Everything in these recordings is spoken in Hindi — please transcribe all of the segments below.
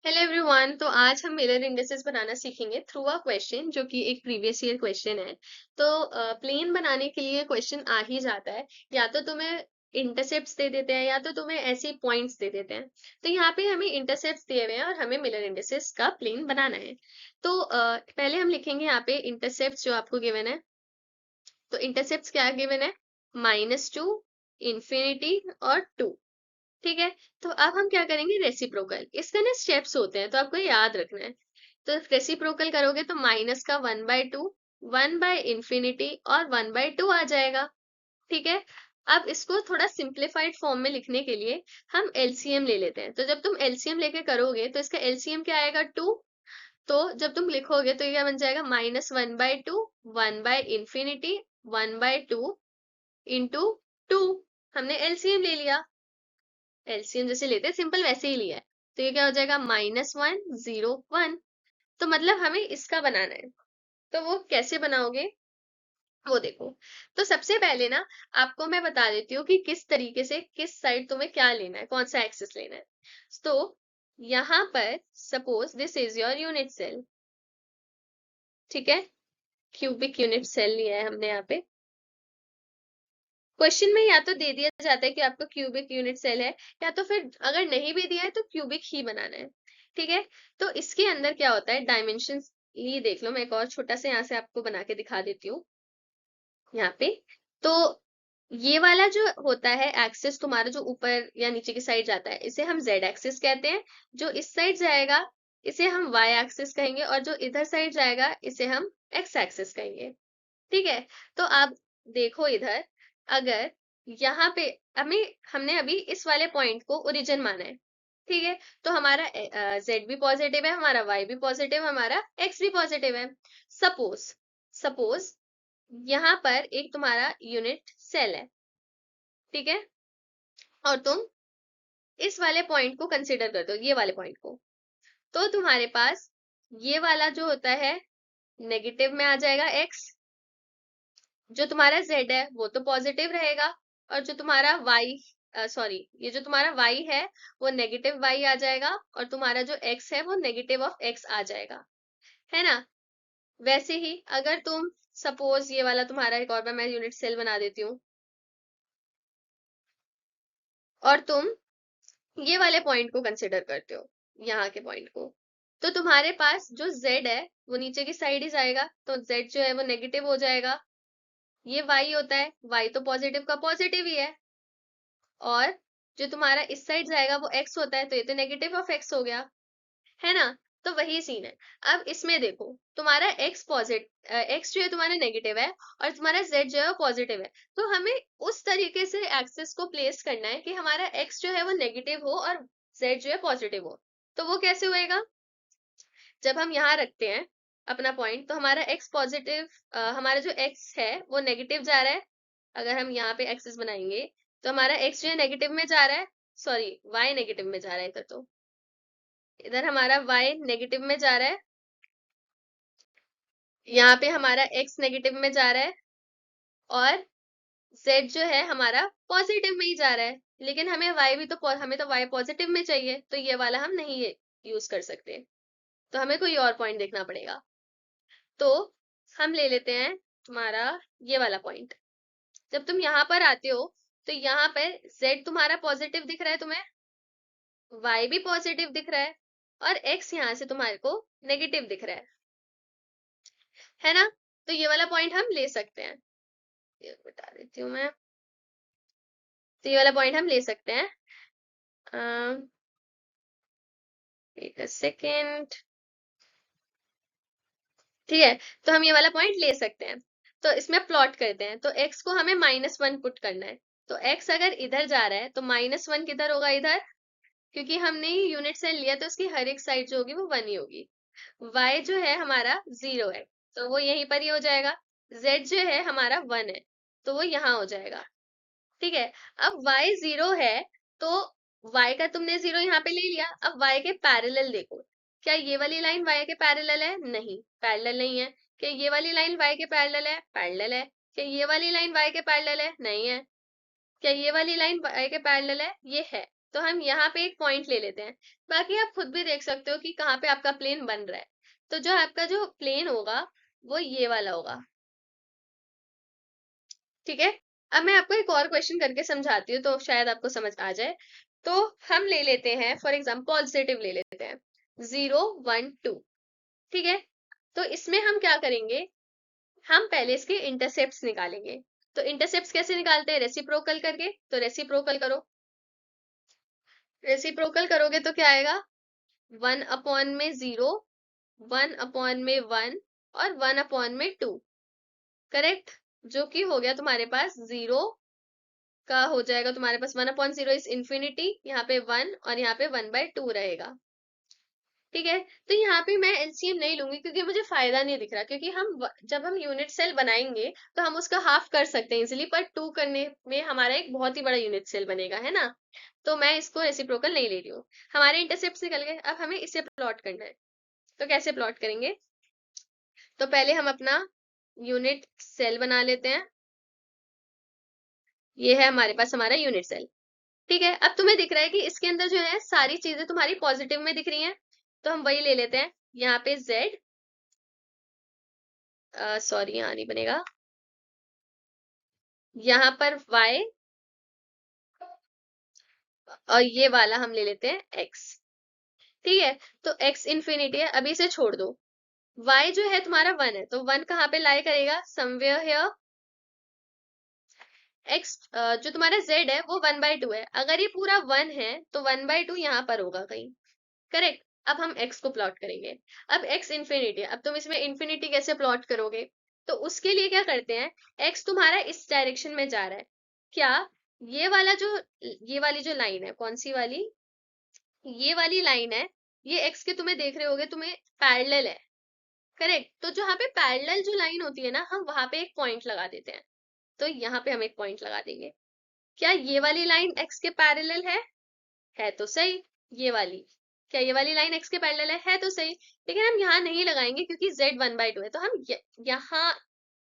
Hello everyone. तो आज हम मिरर इंडिसेस बनाना सीखेंगे थ्रू अ क्वेश्चन जो कि एक प्रीवियस ईयर क्वेश्चन है। तो प्लेन बनाने के लिए क्वेश्चन आ ही जाता है। या तो तुम्हें इंटरसेप्ट्स दे देते हैं या तो तुम्हें ऐसे पॉइंट्स दे देते हैं। तो यहाँ पे हमें इंटरसेप्ट्स दिए हुए हैं और हमें मिरर इंडिसेस का प्लेन बनाना है। तो पहले हम लिखेंगे यहाँ पे इंटरसेप्ट्स जो आपको गिवन है। तो इंटरसेप्ट्स क्या गिवन है? -2, इंफिनिटी और 2। ठीक है। तो अब हम क्या करेंगे? रेसिप्रोकल। इसका ना स्टेप्स होते हैं तो आपको ये याद रखना है। तो रेसिप्रोकल करोगे तो माइनस का 1/2, 1/इंफिनिटी और 1/2 आ जाएगा। ठीक है। अब इसको थोड़ा सिंप्लीफाइड फॉर्म में लिखने के लिए हम एलसीएम ले लेते हैं। तो जब तुम एलसीएम लेके करोगे तो इसका एलसीएम क्या आएगा? 2। तो जब तुम लिखोगे तो ये क्या बन जाएगा? -1/2, 1/इंफिनिटी, 1/2 इंटू 2। हमने एलसीएम ले लिया। एलसीएम जैसे लेते हैं सिंपल वैसे ही लिया है। तो ये क्या हो जाएगा? -1, 0, 1। तो मतलब हमें इसका बनाना है। तो वो कैसे बनाओगे वो देखो। तो सबसे पहले ना आपको मैं बता देती हूँ कि किस तरीके से किस साइड तुम्हें क्या लेना है, कौन सा एक्सिस लेना है। तो यहाँ पर suppose this is your unit cell. ठीक है। क्यूबिक यूनिट सेल लिया है हमने यहाँ पे। क्वेश्चन में या तो दे दिया जाता है कि आपको क्यूबिक यूनिट सेल है, या तो फिर अगर नहीं भी दिया है तो क्यूबिक ही बनाना है। ठीक है। तो इसके अंदर क्या होता है? डायमेंशंस ये देख लो। मैं एक और छोटा सा यहाँ से आपको बना के दिखा देती हूँ यहाँ पे। तो ये वाला जो होता है एक्सिस तुम्हारा, जो ऊपर या नीचे की साइड जाता है, इसे हम जेड एक्सिस कहते हैं। जो इस साइड जाएगा इसे हम वाई एक्सिस कहेंगे, और जो इधर साइड जाएगा इसे हम एक्स एक्सिस कहेंगे। ठीक है। तो आप देखो इधर, अगर यहाँ पे हमें हमने अभी इस वाले पॉइंट को ओरिजिन माना है। ठीक है। तो हमारा z भी पॉजिटिव है, हमारा y भी पॉजिटिव, हमारा x भी पॉजिटिव है। सपोज सपोज यहाँ पर एक तुम्हारा यूनिट सेल है। ठीक है। और तुम इस वाले पॉइंट को कंसिडर करते हो, ये वाले पॉइंट को। तो तुम्हारे पास ये वाला जो होता है नेगेटिव में आ जाएगा x। जो तुम्हारा z है वो तो पॉजिटिव रहेगा, और जो तुम्हारा y, सॉरी, ये जो तुम्हारा y है वो नेगेटिव y आ जाएगा, और तुम्हारा जो x है वो नेगेटिव ऑफ x आ जाएगा। है ना? वैसे ही अगर तुम सपोज ये वाला तुम्हारा, एक और बार मैं यूनिट सेल बना देती हूँ, और तुम ये वाले पॉइंट को कंसिडर करते हो, यहाँ के पॉइंट को, तो तुम्हारे पास जो z है वो नीचे की साइड ही जाएगा, तो z जो है वो नेगेटिव हो जाएगा। ये y होता है, y तो पॉजिटिव का पॉजिटिव ही है। और जो तुम्हारा इस साइड जाएगा वो x होता है, तो ये तो नेगेटिव ऑफ x हो गया। है ना? तो वही सीन है। अब इसमें देखो, तुम्हारा x जो है तुम्हारा नेगेटिव है, और तुम्हारा z जो है वो पॉजिटिव है। तो हमें उस तरीके से एक्सिस को प्लेस करना है कि हमारा x जो है वो नेगेटिव हो और z जो है पॉजिटिव हो। तो वो कैसे होएगा? जब हम यहाँ रखते हैं अपना पॉइंट, तो हमारा x पॉजिटिव, हमारा जो x है वो नेगेटिव जा रहा है। अगर हम यहाँ पे एक्सिस बनाएंगे तो हमारा x जो है नेगेटिव में जा रहा है, सॉरी y नेगेटिव में जा रहा है। इधर तो इधर हमारा y नेगेटिव में जा रहा है, यहाँ पे हमारा x नेगेटिव में जा रहा है, और z जो है हमारा पॉजिटिव में ही जा रहा है। लेकिन हमें y भी तो हमें तो y पॉजिटिव में चाहिए, तो ये वाला हम नहीं यूज कर सकते। तो हमें कोई और पॉइंट देखना पड़ेगा। तो हम ले लेते हैं तुम्हारा ये वाला पॉइंट। जब तुम यहाँ पर आते हो तो यहाँ पर z तुम्हारा पॉजिटिव दिख रहा है तुम्हें, y भी पॉजिटिव दिख रहा है, और x यहाँ से तुम्हारे को नेगेटिव दिख रहा है ना? तो ये वाला पॉइंट हम ले सकते हैं। ये बता देती हूँ मैं। तो ये वाला पॉइंट हम ले सकते हैं। एक सेकेंड। ठीक है। तो हम ये वाला पॉइंट ले सकते हैं। तो इसमें प्लॉट करते हैं। तो x को हमें -1 पुट करना है। तो x अगर इधर जा रहा है तो -1 किधर होगा? इधर। क्योंकि हमने यूनिट सेल लिया तो इसकी हर एक साइड जो होगी वो 1 ही होगी। y जो है हमारा 0 है, तो वो यहीं पर ही हो जाएगा। z जो है हमारा 1 है, तो वो यहाँ हो जाएगा। ठीक है। अब y 0 है, तो y का तुमने 0 यहाँ पे ले लिया। अब y के पैरेलल देखो, क्या ये वाली लाइन y के पैरेलल है? नहीं, पैरेलल नहीं है। क्या ये वाली लाइन y के पैरेलल है? पैरेलल है। क्या ये वाली लाइन y के पैरेलल है? नहीं है। क्या ये वाली लाइन y के पैरेलल है? ये है। तो हम यहाँ पे एक पॉइंट ले लेते हैं। बाकी आप खुद भी देख सकते हो कि कहाँ पे आपका प्लेन बन रहा है। तो जो आपका जो प्लेन होगा वो ये वाला होगा। ठीक है। अब मैं आपको एक और क्वेश्चन करके समझाती हूँ तो शायद आपको समझ आ जाए। तो हम ले लेते हैं फॉर एग्जाम्पल पॉजिटिव ले लेते हैं, 0 1 2। ठीक है। तो इसमें हम क्या करेंगे, हम पहले इसके इंटरसेप्ट्स निकालेंगे। तो इंटरसेप्ट्स कैसे निकालते हैं, रेसिप्रोकल करके। तो रेसिप्रोकल करो, रेसिप्रोकल करोगे तो क्या आएगा, 1 अपॉन में 0, 1 अपॉन में 1 और 1 अपॉन में 2। करेक्ट। जो कि हो गया तुम्हारे पास 0 का हो जाएगा तुम्हारे पास 1/0 इज इंफिनिटी, यहाँ पे 1 और यहाँ पे 1/2 रहेगा। ठीक है। तो यहाँ पे मैं एलसीएम नहीं लूंगी क्योंकि मुझे फायदा नहीं दिख रहा, क्योंकि जब हम यूनिट सेल बनाएंगे तो हम उसका हाफ कर सकते हैं इजिली, पर 2 करने में हमारा एक बहुत ही बड़ा यूनिट सेल बनेगा, है ना। तो मैं इसको रेसिप्रोकल नहीं ले रही हूँ। हमारे इंटरसेप्ट निकल गए, अब हमें इसे प्लॉट करना है। तो कैसे प्लॉट करेंगे, तो पहले हम अपना यूनिट सेल बना लेते हैं। ये है हमारे पास हमारा यूनिट सेल। ठीक है। अब तुम्हें दिख रहा है कि इसके अंदर जो है सारी चीजें तुम्हारी पॉजिटिव में दिख रही हैं, तो हम वही ले लेते हैं। यहाँ पे z, सॉरी यहाँ नहीं बनेगा, यहाँ पर y, और ये वाला हम ले लेते हैं x। ठीक है। तो x इंफिनिटी है, अभी इसे छोड़ दो। y जो है तुम्हारा 1 है, तो 1 कहाँ पे लाई करेगा, समवेयर हियर। x जो तुम्हारा z है वो 1/2 है, अगर ये पूरा 1 है तो 1/2 यहाँ पर होगा कहीं। करेक्ट। अब हम x को प्लॉट करेंगे। अब x इंफिनिटी है, अब तुम इसमें इंफिनिटी कैसे प्लॉट करोगे, तो उसके लिए क्या करते हैं, x तुम्हारा इस डायरेक्शन में जा रहा है। क्या ये वाला जो, ये वाली जो लाइन है, कौन सी वाली, ये वाली लाइन है, ये x के तुम्हें देख रहे होगे, तुम्हें पैरेलल है। करेक्ट। तो जहाँ पे पैरेलल जो लाइन होती है ना, हम वहां पे एक पॉइंट लगा देते हैं। तो यहाँ पे हम एक पॉइंट लगा देंगे। क्या ये वाली लाइन x के पैरेलल है तो सही। ये वाली, क्या ये वाली लाइन x के पैरेलल है तो सही। लेकिन हम यहाँ नहीं लगाएंगे क्योंकि z 1/2 है, तो हम यहाँ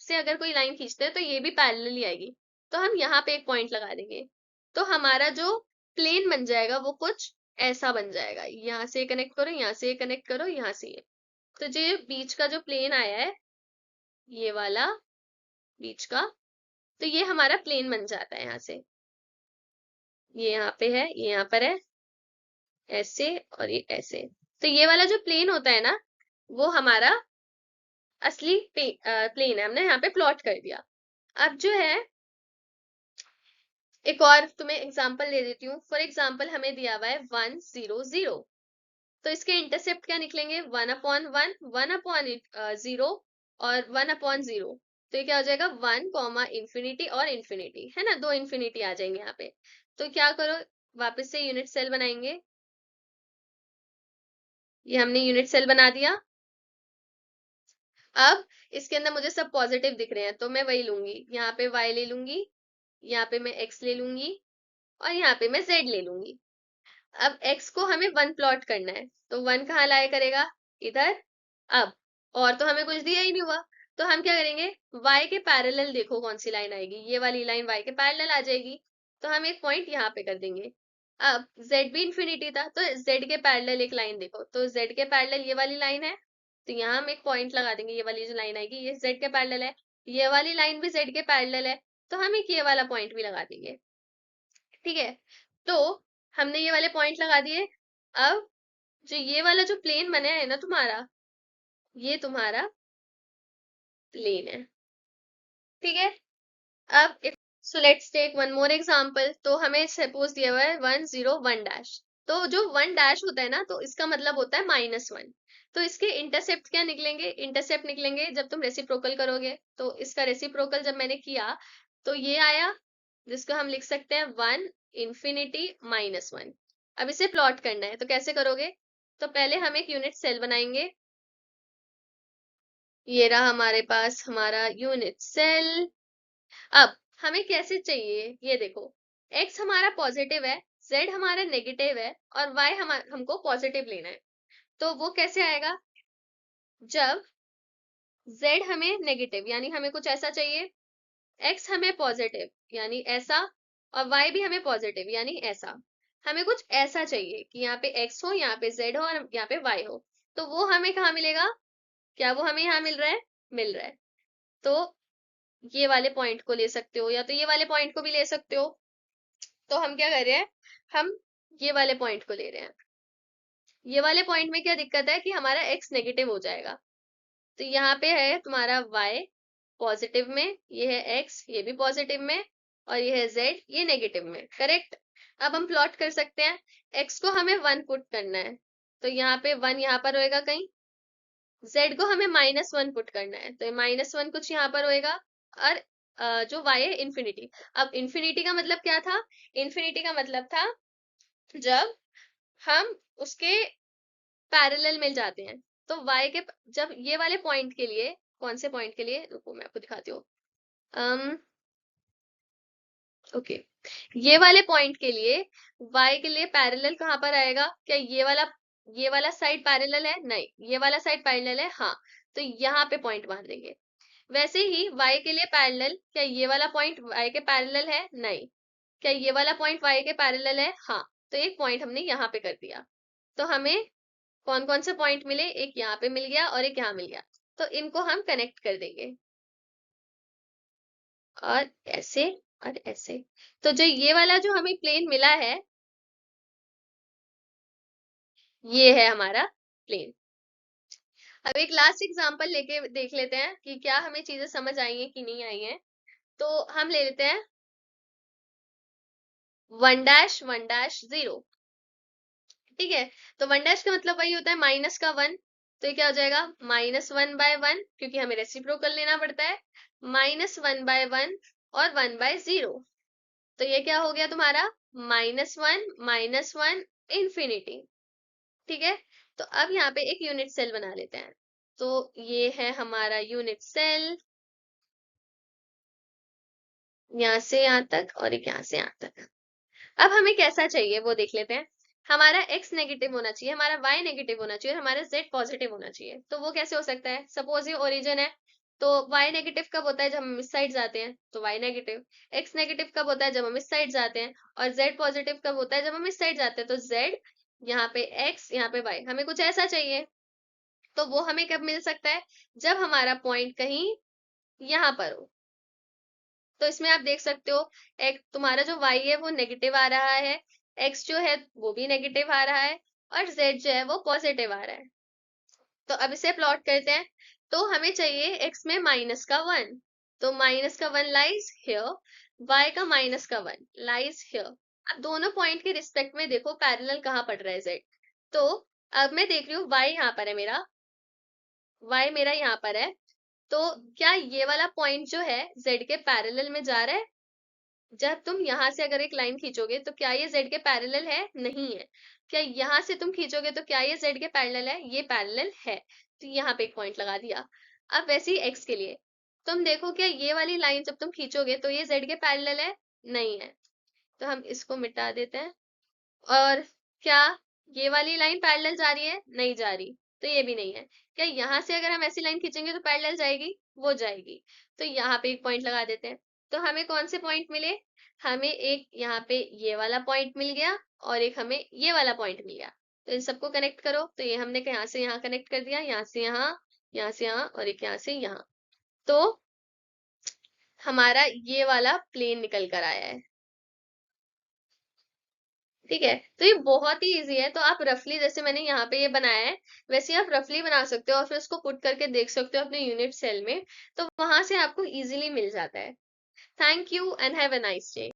से अगर कोई लाइन खींचते हैं तो ये भी पैरेलल ही आएगी। तो हम यहाँ पे एक पॉइंट लगा देंगे। तो हमारा जो प्लेन बन जाएगा वो कुछ ऐसा बन जाएगा। यहाँ से कनेक्ट करो, यहाँ से कनेक्ट करो, यहाँ से ये। तो जो बीच का जो प्लेन आया है, ये वाला बीच का, तो ये हमारा प्लेन बन जाता है यहाँ से। ये यहाँ पे है, ये यहाँ पर है, ऐसे और ये ऐसे। तो ये वाला जो प्लेन होता है ना, वो हमारा असली प्लेन है, हमने यहाँ पे प्लॉट कर दिया। अब जो है एक और तुम्हें एग्जांपल दे देती हूँ। फॉर एग्जांपल हमें दिया हुआ है 1 0 0, तो इसके इंटरसेप्ट क्या निकलेंगे, 1/1, 1/0 और 1/0। तो ये क्या हो जाएगा, 1 इंफिनिटी और इंफिनिटी, है ना, दो इंफिनिटी आ जाएंगे यहाँ पे। तो क्या करो, वापस से यूनिट सेल बनाएंगे। ये हमने यूनिट सेल बना दिया। अब इसके अंदर मुझे सब पॉजिटिव दिख रहे हैं, तो मैं वही लूंगी, यहाँ पे y ले लूंगी, यहाँ पे मैं x ले लूंगी और यहाँ पे मैं z ले लूंगी। अब x को हमें 1 प्लॉट करना है, तो 1 कहाँ लाया करेगा, इधर। अब और तो हमें कुछ दिया ही नहीं हुआ, तो हम क्या करेंगे, y के पैरेलल देखो कौन सी लाइन आएगी, ये वाली लाइन y के पैरेलल आ जाएगी। तो हम एक पॉइंट यहाँ पे कर देंगे। अब z भी इंफिनिटी था, तो z के पैरेलल एक लाइन देखो, तो z के पैरेलल ये वाली लाइन है। तो यहाँ हम एक पॉइंट लगा देंगे, ये वाली जो लाइन आएगी ये z के पैरेलल है, ये वाली लाइन भी z के पैरेलल है, तो हम एक ये वाला पॉइंट भी लगा देंगे। ठीक है। तो हमने ये वाले पॉइंट लगा दिए। अब जो ये वाला जो प्लेन बना है ना तुम्हारा, ये तुम्हारा प्लेन है। ठीक है। अब so let's take one more example. तो हमें सपोज दिया हुआ है 1 0 1 डैश। तो जो 1 डैश होता है ना, तो इसका मतलब होता है -1। तो इसके इंटरसेप्ट क्या निकलेंगे, इंटरसेप्ट निकलेंगे जब तुम रेसिप्रोकल करोगे। तो इसका रेसिप्रोकल जब मैंने किया तो ये आया, जिसको हम लिख सकते हैं 1 इंफिनिटी -1। अब इसे प्लॉट करना है, तो कैसे करोगे, तो पहले हम एक यूनिट सेल बनाएंगे। ये रहा हमारे पास हमारा यूनिट सेल। अब हमें कैसे चाहिए, ये देखो, x हमारा पॉजिटिव है, z हमारा नेगेटिव है और y हमको पॉजिटिव लेना है। तो वो कैसे आएगा, जब z हमें नेगेटिव यानी हमें कुछ ऐसा चाहिए, x हमें पॉजिटिव यानी ऐसा, और y भी हमें पॉजिटिव यानी ऐसा। हमें कुछ ऐसा चाहिए कि यहाँ पे x हो, यहाँ पे z हो और यहाँ पे y हो। तो वो हमें कहाँ मिलेगा? क्या वो हमें यहाँ मिल रहा है? मिल रहा है। तो ये वाले पॉइंट को ले सकते हो या तो ये वाले पॉइंट को भी ले सकते हो। तो हम क्या कर रहे हैं? हम ये वाले पॉइंट को ले रहे हैं। ये वाले पॉइंट में क्या दिक्कत है कि हमारा x नेगेटिव हो जाएगा। तो यहाँ पे है तुम्हारा y पॉजिटिव में, ये है x ये भी पॉजिटिव में, और ये है z ये नेगेटिव में। करेक्ट। अब हम प्लॉट कर सकते हैं। x को हमें 1 पुट करना है, तो यहाँ पे 1 यहाँ पर होएगा कहीं। z को हमें -1 पुट करना है, तो -1 कुछ यहाँ पर होएगा। और जो y है इन्फिनिटी। अब इन्फिनिटी का मतलब क्या था? इन्फिनिटी का मतलब था जब हम उसके पैरेलल मिल जाते हैं। तो y के जब ये वाले पॉइंट के लिए, कौन से पॉइंट के लिए, रुको मैं आपको दिखाती हूँ। ओके, ये वाले पॉइंट के लिए y के लिए पैरेलल कहाँ पर आएगा? क्या ये वाला साइड पैरेलल है? नहीं। ये वाला साइड पैरेलल है? हाँ। तो यहाँ पे पॉइंट बांध देंगे। वैसे ही y के लिए पैरेलल, क्या ये वाला पॉइंट y के पैरेलल है? नहीं। क्या ये वाला पॉइंट y के पैरेलल है? हाँ। तो एक पॉइंट हमने यहाँ पे कर दिया। तो हमें कौन कौन से पॉइंट मिले? एक यहाँ पे मिल गया और एक यहाँ मिल गया। तो इनको हम कनेक्ट कर देंगे, और ऐसे और ऐसे। तो जो ये वाला जो हमें प्लेन मिला है, ये है हमारा प्लेन। अब एक लास्ट एग्जांपल लेके देख लेते हैं कि क्या हमें चीजें समझ आई हैं कि नहीं आई हैं। तो हम ले लेते हैं 1-1-0। ठीक है। तो 1 का मतलब वही होता है माइनस का 1। तो ये क्या हो जाएगा? -1/1, क्योंकि हमें रेसिप्रोकल लेना पड़ता है। -1/1 और 1/0। तो ये क्या हो गया तुम्हारा? -1 इंफिनिटी। ठीक है। तो अब यहाँ पे एक यूनिट सेल बना लेते हैं। तो ये है हमारा यूनिट सेल, यहाँ से यहाँ तक और एक यहाँ से यहाँ तक। अब हमें कैसा चाहिए वो देख लेते हैं। हमारा x नेगेटिव होना चाहिए, हमारा y नेगेटिव होना चाहिए और हमारा z पॉजिटिव होना चाहिए। तो वो कैसे हो सकता है? सपोज ये ओरिजिन है, तो y नेगेटिव कब होता है? जब हम इस साइड जाते हैं, तो y नेगेटिव। x नेगेटिव कब होता है? जब हम इस साइड जाते हैं। और z पॉजिटिव कब होता है? जब हम इस साइड जाते हैं। तो z, यहाँ पे x, यहाँ पे y, हमें कुछ ऐसा चाहिए। तो वो हमें कब मिल सकता है? जब हमारा पॉइंट कहीं यहाँ पर हो। तो इसमें आप देख सकते हो, एक तुम्हारा जो y है वो नेगेटिव आ रहा है, x जो है वो भी नेगेटिव आ रहा है, और z जो है वो पॉजिटिव आ रहा है। तो अब इसे प्लॉट करते हैं। तो हमें चाहिए x में -1, तो -1 लाइज हियर, y का -1 लाइज हियर। अब दोनों पॉइंट के रिस्पेक्ट में देखो पैरेलल कहाँ पड़ रहा है z। तो अब मैं देख रही हूँ y यहाँ पर है मेरा, y मेरा यहाँ पर है। तो क्या ये वाला पॉइंट जो है z के पैरेलल में जा रहा है? जब तुम यहाँ से अगर एक लाइन खींचोगे तो क्या ये z के पैरेलल है? नहीं है। क्या यहाँ से तुम खींचोगे तो क्या ये z के पैरेलल है? ये पैरेलल है। तो यहाँ पे एक पॉइंट लगा दिया। अब वैसे ही x के लिए तुम देखो, क्या ये वाली लाइन जब तुम खींचोगे तो ये z के पैरेलल है? नहीं है। तो हम इसको मिटा देते हैं। और क्या ये वाली लाइन पैरेलल जा रही है? नहीं जा रही। तो ये भी नहीं है। क्या यहाँ से अगर हम ऐसी लाइन खींचेंगे तो पैरेलल जाएगी? वो जाएगी। तो यहाँ पे एक पॉइंट लगा देते हैं। तो हमें कौन से पॉइंट मिले? हमें एक यहाँ पे ये वाला पॉइंट मिल गया और एक हमें ये वाला पॉइंट मिल गया। तो इन सबको कनेक्ट करो। तो ये हमने यहाँ से यहाँ कनेक्ट कर दिया, यहाँ से यहाँ, यहाँ से यहाँ और एक यहाँ से यहाँ। तो हमारा ये वाला प्लेन निकल कर आया है। ठीक है। तो ये बहुत ही इजी है। तो आप रफली, जैसे मैंने यहाँ पे ये बनाया है, वैसे आप रफली बना सकते हो और फिर उसको पुट करके देख सकते हो अपने यूनिट सेल में। तो वहां से आपको इजीली मिल जाता है। Thank you and have a nice day.